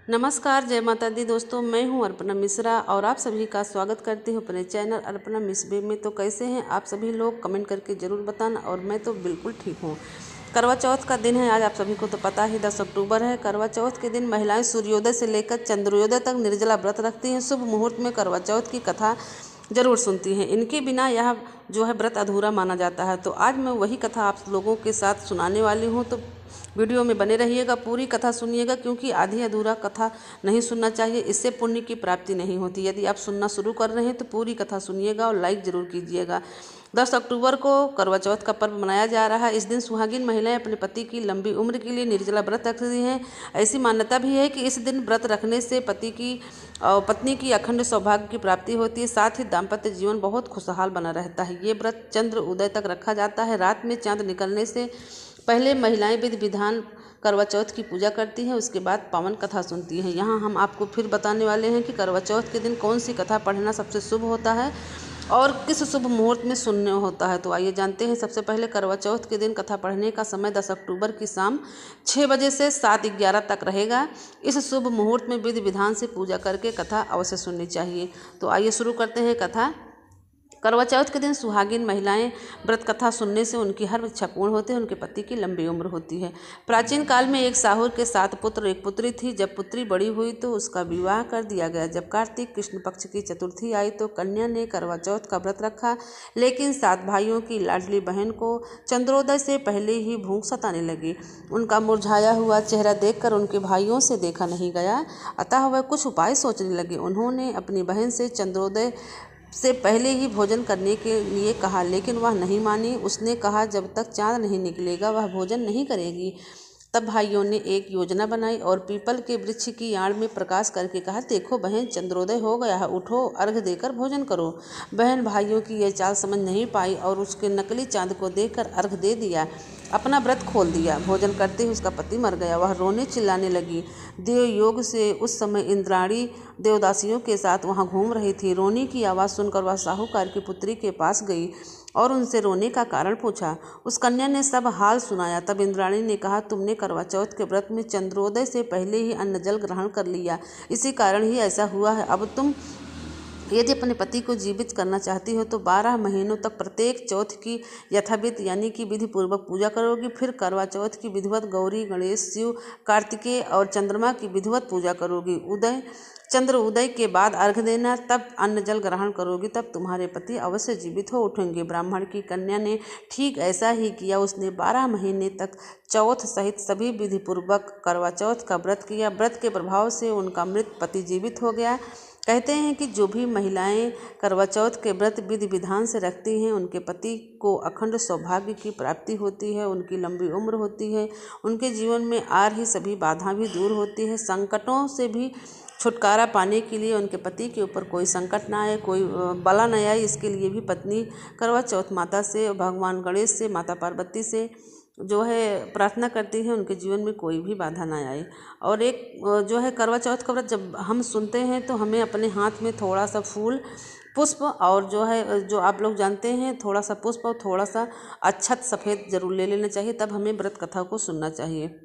नमस्कार, जय माता दी दोस्तों। मैं हूं अर्पणा मिश्रा और आप सभी का स्वागत करती हूं अपने चैनल अर्पणा मिश्रा में। तो कैसे हैं आप सभी लोग, कमेंट करके ज़रूर बताना। और मैं तो बिल्कुल ठीक हूं। करवा चौथ का दिन है आज, आप सभी को तो पता ही 10 अक्टूबर है। करवा चौथ के दिन महिलाएं सूर्योदय से लेकर चंद्रोदय तक निर्जला व्रत रखती हैं। शुभ मुहूर्त में करवा चौथ की कथा जरूर सुनती हैं। इनके बिना यह जो है व्रत अधूरा माना जाता है। तो आज मैं वही कथा आप लोगों के साथ सुनाने वाली हूँ। तो वीडियो में बने रहिएगा, पूरी कथा सुनिएगा, क्योंकि आधी अधूरा कथा नहीं सुनना चाहिए। इससे पुण्य की प्राप्ति नहीं होती। यदि आप सुनना शुरू कर रहे हैं तो पूरी कथा सुनिएगा और लाइक ज़रूर कीजिएगा। 10 अक्टूबर को करवा चौथ का पर्व मनाया जा रहा है। इस दिन सुहागिन महिलाएं अपने पति की लंबी उम्र के लिए निर्जला व्रत रखती हैं। ऐसी मान्यता भी है कि इस दिन व्रत रखने से पत्नी की अखंड सौभाग्य की प्राप्ति होती है। साथ ही दाम्पत्य जीवन बहुत खुशहाल बना रहता है। ये व्रत चंद्र उदय तक रखा जाता है। रात में चांद निकलने से पहले महिलाएं विधि विधान करवा चौथ की पूजा करती हैं। उसके बाद पावन कथा सुनती हैं। यहाँ हम आपको फिर बताने वाले हैं कि करवा चौथ के दिन कौन सी कथा पढ़ना सबसे शुभ होता है और किस शुभ मुहूर्त में सुनने होता है। तो आइए जानते हैं। सबसे पहले करवा चौथ के दिन कथा पढ़ने का समय 10 अक्टूबर की शाम 6 बजे से 7:11 तक रहेगा। इस शुभ मुहूर्त में विधि विधान से पूजा करके कथा अवश्य सुननी चाहिए। तो आइए शुरू करते हैं कथा। करवा चौथ के दिन सुहागिन महिलाएं व्रत कथा सुनने से उनकी हर इच्छा पूर्ण होती है। उनके पति की लंबी उम्र होती है। प्राचीन काल में एक साहुर के 7 पुत्र एक पुत्री थी। जब पुत्री बड़ी हुई तो उसका विवाह कर दिया गया। जब कार्तिक कृष्ण पक्ष की चतुर्थी आई तो कन्या ने करवा चौथ का व्रत रखा। लेकिन 7 भाइयों की लाडली बहन को चंद्रोदय से पहले ही भूख सताने लगी। उनका मुरझाया हुआ चेहरा देखकर उनके भाइयों से देखा नहीं गया। अतः वह कुछ उपाय सोचने लगे। उन्होंने अपनी बहन से चंद्रोदय से पहले ही भोजन करने के लिए कहा, लेकिन वह नहीं मानी। उसने कहा, जब तक चाँद नहीं निकलेगा वह भोजन नहीं करेगी। तब भाइयों ने एक योजना बनाई और पीपल के वृक्ष की आड़ में प्रकाश करके कहा, देखो बहन, चंद्रोदय हो गया है, उठो, अर्घ देकर भोजन करो। बहन भाइयों की यह चाल समझ नहीं पाई और उसके नकली चाँद को देखकर अर्घ दे दिया, अपना व्रत खोल दिया। भोजन करते ही उसका पति मर गया। वह रोने चिल्लाने लगी। देव योग से उस समय इंद्राणी देवदासियों के साथ वहां घूम रही थी। रोने की आवाज़ सुनकर वह साहूकार की पुत्री के पास गई और उनसे रोने का कारण पूछा। उस कन्या ने सब हाल सुनाया। तब इंद्राणी ने कहा, तुमने करवा चौथ के व्रत में चंद्रोदय से पहले ही अन्न जल ग्रहण कर लिया, इसी कारण ही ऐसा हुआ है। अब तुम यदि अपने पति को जीवित करना चाहती हो तो 12 महीनों तक प्रत्येक चौथ की यथाविध यानी कि विधि पूर्वक पूजा करोगी। फिर करवा चौथ की विधिवत गौरी, गणेश, शिव, कार्तिकेय और चंद्रमा की विधिवत पूजा करोगी। चंद्र उदय के बाद अर्घ देना, तब अन्न जल ग्रहण करोगी, तब तुम्हारे पति अवश्य जीवित हो उठेंगे। ब्राह्मण की कन्या ने ठीक ऐसा ही किया। उसने 12 महीने तक चौथ सहित सभी विधि पूर्वक करवा चौथ का व्रत किया। व्रत के प्रभाव से उनका मृत पति जीवित हो गया। कहते हैं कि जो भी महिलाएं करवा चौथ के व्रत विधि विधान से रखती हैं उनके पति को अखंड सौभाग्य की प्राप्ति होती है, उनकी लंबी उम्र होती है, उनके जीवन में आ रही सभी बाधाएं भी दूर होती है। संकटों से भी छुटकारा पाने के लिए उनके पति के ऊपर कोई संकट ना आए, कोई बला न आए, इसके लिए भी पत्नी करवा चौथ माता से, भगवान गणेश से, माता पार्वती से जो है प्रार्थना करती है उनके जीवन में कोई भी बाधा ना आए। और एक जो है करवा चौथ का व्रत जब हम सुनते हैं तो हमें अपने हाथ में थोड़ा सा फूल, पुष्प और जो आप लोग जानते हैं थोड़ा सा पुष्प और थोड़ा सा अक्षत सफ़ेद जरूर ले लेना चाहिए। तब हमें व्रत कथा को सुनना चाहिए।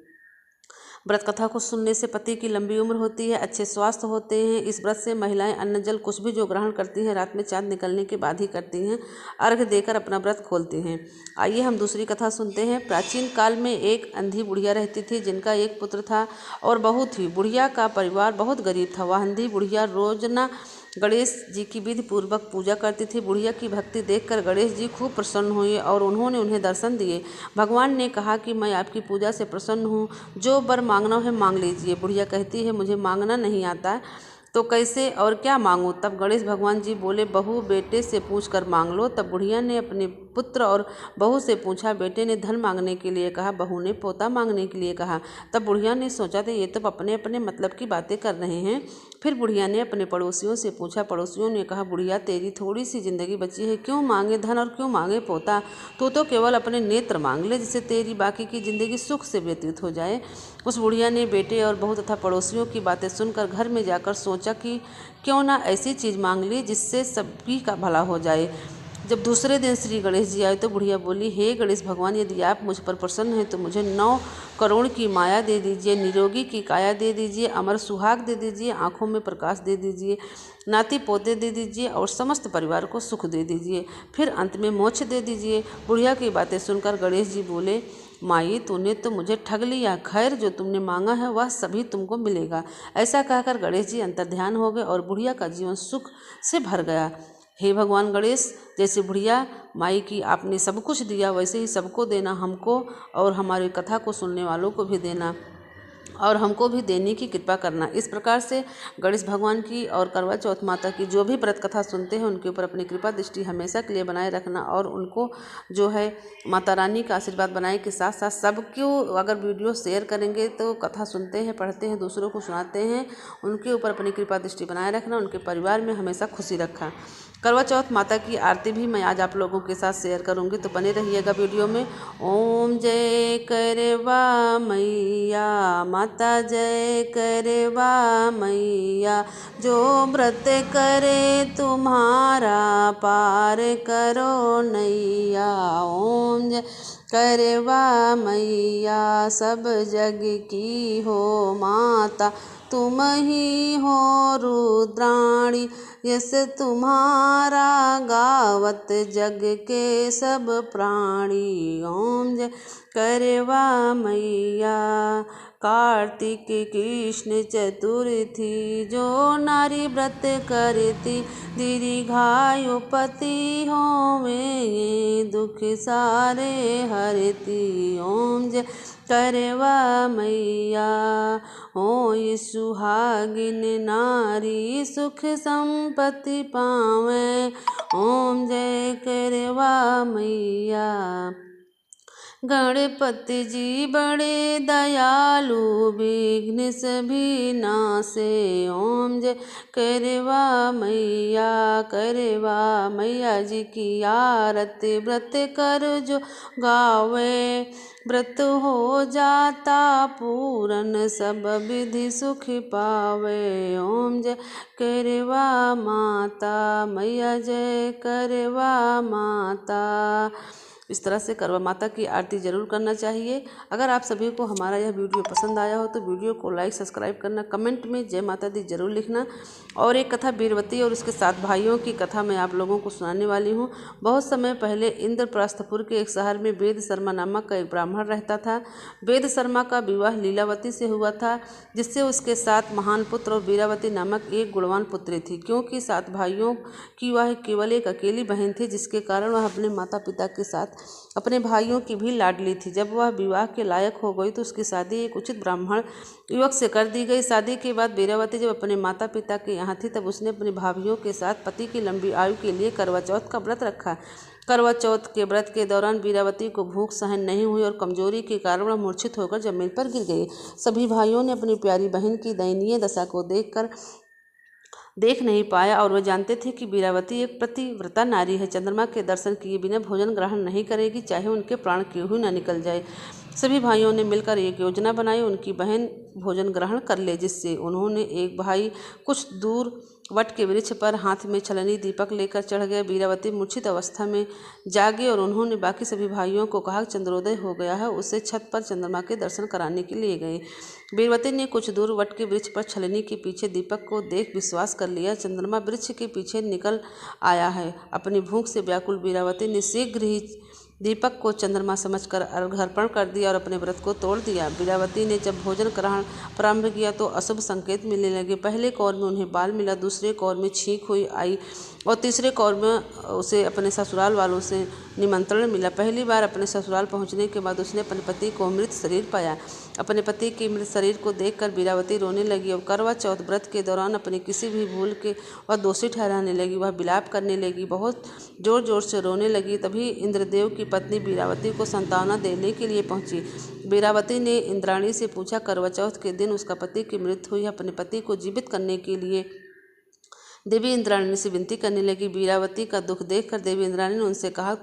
व्रत कथा को सुनने से पति की लंबी उम्र होती है, अच्छे स्वास्थ्य होते हैं। इस व्रत से महिलाएं अन्न जल कुछ भी जो ग्रहण करती हैं रात में चाँद निकलने के बाद ही करती हैं। अर्घ देकर अपना व्रत खोलती हैं। आइए हम दूसरी कथा सुनते हैं। प्राचीन काल में एक अंधी बुढ़िया रहती थी जिनका एक पुत्र था और बहू थी। बुढ़िया का परिवार बहुत गरीब था। वह अंधी बुढ़िया रोजना गणेश जी की विधि पूर्वक पूजा करती थी। बुढ़िया की भक्ति देखकर गणेश जी खूब प्रसन्न हुए और उन्होंने उन्हें दर्शन दिए। भगवान ने कहा कि मैं आपकी पूजा से प्रसन्न हूँ, जो वर मांगना है मांग लीजिए। बुढ़िया कहती है, मुझे मांगना नहीं आता तो कैसे और क्या मांगूं। तब गणेश भगवान जी बोले, बहू बेटे से पूछ कर मांग लो। तब बुढ़िया ने अपने पुत्र और बहू से पूछा। बेटे ने धन मांगने के लिए कहा, बहू ने पोता मांगने के लिए कहा। तब बुढ़िया ने सोचा तो ये तो अपने अपने मतलब की बातें कर रहे हैं। फिर बुढ़िया ने अपने पड़ोसियों से पूछा। पड़ोसियों ने कहा, बुढ़िया तेरी थोड़ी सी जिंदगी बची है, क्यों मांगे धन और क्यों मांगे पोता। तू तो केवल अपने नेत्र मांग ले, जिससे तेरी बाकी की जिंदगी सुख से व्यतीत हो जाए। उस बुढ़िया ने बेटे और बहू तथा पड़ोसियों की बातें सुनकर घर में जाकर सोचा कि क्यों ना ऐसी चीज़ मांग ली जिससे सभी का भला हो जाए। जब दूसरे दिन श्री गणेश जी आए तो बुढ़िया बोली, हे गणेश भगवान, यदि आप मुझ पर प्रसन्न हैं तो मुझे 9 करोड़ की माया दे दीजिए, निरोगी की काया दे दीजिए, अमर सुहाग दे दीजिए, आँखों में प्रकाश दे दीजिए, नाती पोते दे दीजिए और समस्त परिवार को सुख दे दीजिए, फिर अंत में मोक्ष दे दीजिए। बुढ़िया की बातें सुनकर गणेश जी बोले, माई तूने तो मुझे ठग लिया, खैर जो तुमने मांगा है वह सभी तुमको मिलेगा। ऐसा कहकर गणेश जी अंतर्ध्यान हो गए और बुढ़िया का जीवन सुख से भर गया। हे भगवान गणेश, जैसे बुढ़िया माई की आपने सब कुछ दिया वैसे ही सबको देना, हमको और हमारी कथा को सुनने वालों को भी देना और हमको भी देने की कृपा करना। इस प्रकार से गणेश भगवान की और करवा चौथ माता की जो भी व्रत कथा सुनते हैं उनके ऊपर अपनी कृपा दृष्टि हमेशा के लिए बनाए रखना और उनको जो है माता रानी का आशीर्वाद बनाए के साथ साथ सबको अगर वीडियो शेयर करेंगे तो कथा सुनते हैं, पढ़ते हैं, दूसरों को सुनाते हैं, उनके ऊपर अपनी कृपा दृष्टि बनाए रखना, उनके परिवार में हमेशा खुशी रखा। करवा चौथ माता की आरती भी मैं आज आप लोगों के साथ शेयर करूंगी, तो बने रहिएगा वीडियो में। ओम जय करवा मैया माता, जय करवा मैया, जो व्रत करे तुम्हारा पार करो नैया। ओम जय करवा मैया, सब जग की हो माता, तुम ही हो रुद्राणी, यस तुम्हारा गावत जग के सब प्राणी। ओम जय करवा मैया। कार्तिक कृष्ण चतुर्थी, जो नारी व्रत करती, दीर्घायु पति होवे, दुख सारे हरती। ओम जय करवा मैया, हो सुहागिन नारी, सुख संपत्ति पावे। ओम जय करवा मैया। गणपति जी बड़े दयालु, विघ्न सभी नासे। ओम जय करवा मैया, करवा मैया जी की आरती, व्रत कर जो गावे, व्रत हो जाता पूरन, सब विधि सुख पावे। ओम जय करवा माता मैया, जय करवा माता। इस तरह से करवा माता की आरती जरूर करना चाहिए। अगर आप सभी को हमारा यह वीडियो पसंद आया हो तो वीडियो को लाइक सब्सक्राइब करना, कमेंट में जय माता दी जरूर लिखना। और एक कथा बीरवती और उसके 7 भाइयों की कथा मैं आप लोगों को सुनाने वाली हूँ। बहुत समय पहले इंद्रप्रस्थपुर के एक शहर में वेद शर्मा नामक का एक ब्राह्मण रहता था। वेद शर्मा का विवाह लीलावती से हुआ था, जिससे उसके 7 महान पुत्र और बीरावती नामक एक गुणवान पुत्री थी। क्योंकि 7 भाइयों की वह केवल एक अकेली बहन थी, जिसके कारण वह अपने माता पिता के साथ अपने भाइयों की भी लाडली थी। जब वह विवाह के लायक हो गई तो उसकी शादी एक उचित ब्राह्मण युवक से कर दी गई। शादी के बाद बीरावती जब अपने माता पिता के यहाँ थी तब उसने अपनी भाभियों के साथ पति की लंबी आयु के लिए करवा चौथ का व्रत रखा। करवा चौथ के व्रत के दौरान बीरावती को भूख सहन नहीं हुई और कमजोरी के कारण वह मूर्छित होकर जमीन पर गिर गई। सभी भाइयों ने अपनी प्यारी बहन की दयनीय दशा को देख नहीं पाया और वे जानते थे कि बीरावती एक पतिव्रता नारी है, चंद्रमा के दर्शन किए बिना भोजन ग्रहण नहीं करेगी, चाहे उनके प्राण क्यों ही न निकल जाए। सभी भाइयों ने मिलकर एक योजना बनाई, उनकी बहन भोजन ग्रहण कर ले, जिससे उन्होंने एक भाई कुछ दूर वट के वृक्ष पर हाथ में छलनी दीपक लेकर चढ़ गए। बीरावती मूर्छित अवस्था में जागे और उन्होंने बाकी सभी भाइयों को कहा चंद्रोदय हो गया है, उसे छत पर चंद्रमा के दर्शन कराने के लिए गए। बीरवती ने कुछ दूर वट के वृक्ष पर छलनी के पीछे दीपक को देख विश्वास कर लिया, चंद्रमा वृक्ष के पीछे निकल आया है। अपनी भूख से व्याकुल बीरावती ने शीघ्र ही दीपक को चंद्रमा समझकर अर्घ कर दिया और अपने व्रत को तोड़ दिया। बीरावती ने जब भोजन ग्रहण प्रारंभ किया तो अशुभ संकेत मिलने लगे। पहले कौर में उन्हें बाल मिला, दूसरे कौर में छींक हुई आई और तीसरे कौर में उसे अपने ससुराल वालों से निमंत्रण मिला। पहली बार अपने ससुराल पहुंचने के बाद उसने अपने पति को मृत शरीर पाया। अपने पति के मृत शरीर को देखकर बीरावती रोने लगी और करवा चौथ व्रत के दौरान अपनी किसी भी भूल के वह दोषी ठहराने लगी। वह विलाप करने लगी, बहुत जोर जोर से रोने लगी। तभी इंद्रदेव की पत्नी बीरावती को सांत्वना देने के लिए पहुंची। बीरावती ने इंद्राणी से पूछा, करवा चौथ के दिन उसका पति की मृत्यु हुई। अपने पति को जीवित करने के लिए देवी इंद्राणी से विनती करने लगी। बीरावती का दुख देखकर देवी इंद्राणी ने उनसे कहा,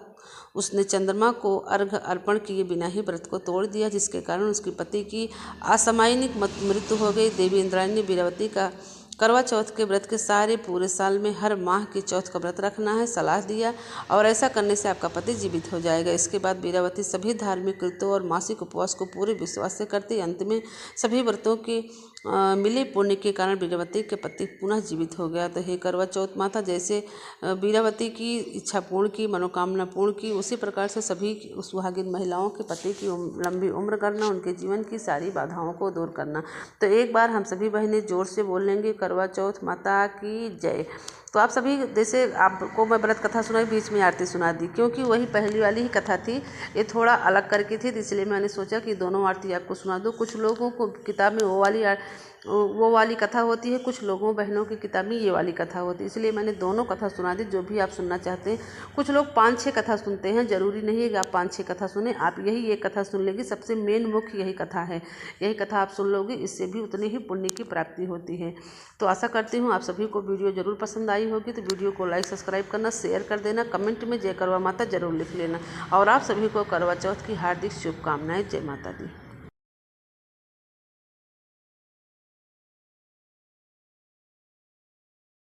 उसने चंद्रमा को अर्घ अर्पण किए बिना ही व्रत को तोड़ दिया, जिसके कारण उसके पति की असामयिक मृत्यु हो गई। देवी इंद्राणी ने बीरावती का करवा चौथ के व्रत के सारे पूरे साल में हर माह की चौथ का व्रत रखना है सलाह दिया, और ऐसा करने से आपका पति जीवित हो जाएगा। इसके बाद वीरावती सभी धार्मिक कृत्यों और मासिक उपवास को पूरे विश्वास से करती। अंत में सभी व्रतों की मिले पुण्य के कारण वीरावती के पति पुनः जीवित हो गया। तो हे करवा चौथ माता, जैसे वीरावती की इच्छा पूर्ण की, मनोकामना पूर्ण की, उसी प्रकार से सभी सुहागिन महिलाओं के पति की लंबी उम्र करना, उनके जीवन की सारी बाधाओं को दूर करना। तो एक बार हम सभी बहनें जोर से बोल लेंगे, करवा चौथ माता की जय। तो आप सभी, जैसे आपको मैं व्रत कथा सुनाई, बीच में आरती सुना दी, क्योंकि वही पहली वाली ही कथा थी, ये थोड़ा अलग करके थी, तो इसलिए मैंने सोचा कि दोनों आरती आपको सुना दूँ। कुछ लोगों को किताब में वो वाली कथा होती है, कुछ लोगों बहनों की किताब में ये वाली कथा होती है, इसलिए मैंने दोनों कथा सुना दी, जो भी आप सुनना चाहते हैं। कुछ लोग 5-6 कथा सुनते हैं, ज़रूरी नहीं है कि आप 5-6 कथा सुने, आप यही एक कथा सुन लेंगे, सबसे मेन मुख्य यही कथा है, यही कथा आप सुन लोगे, इससे भी उतनी ही पुण्य की प्राप्ति होती है। तो आशा करती हूँ आप सभी को वीडियो ज़रूर पसंद आई होगी। तो वीडियो को लाइक सब्सक्राइब करना, शेयर कर देना, कमेंट में जय करवा माता ज़रूर लिख लेना, और आप सभी को करवा चौथ की हार्दिक शुभकामनाएँ। जय माता दी।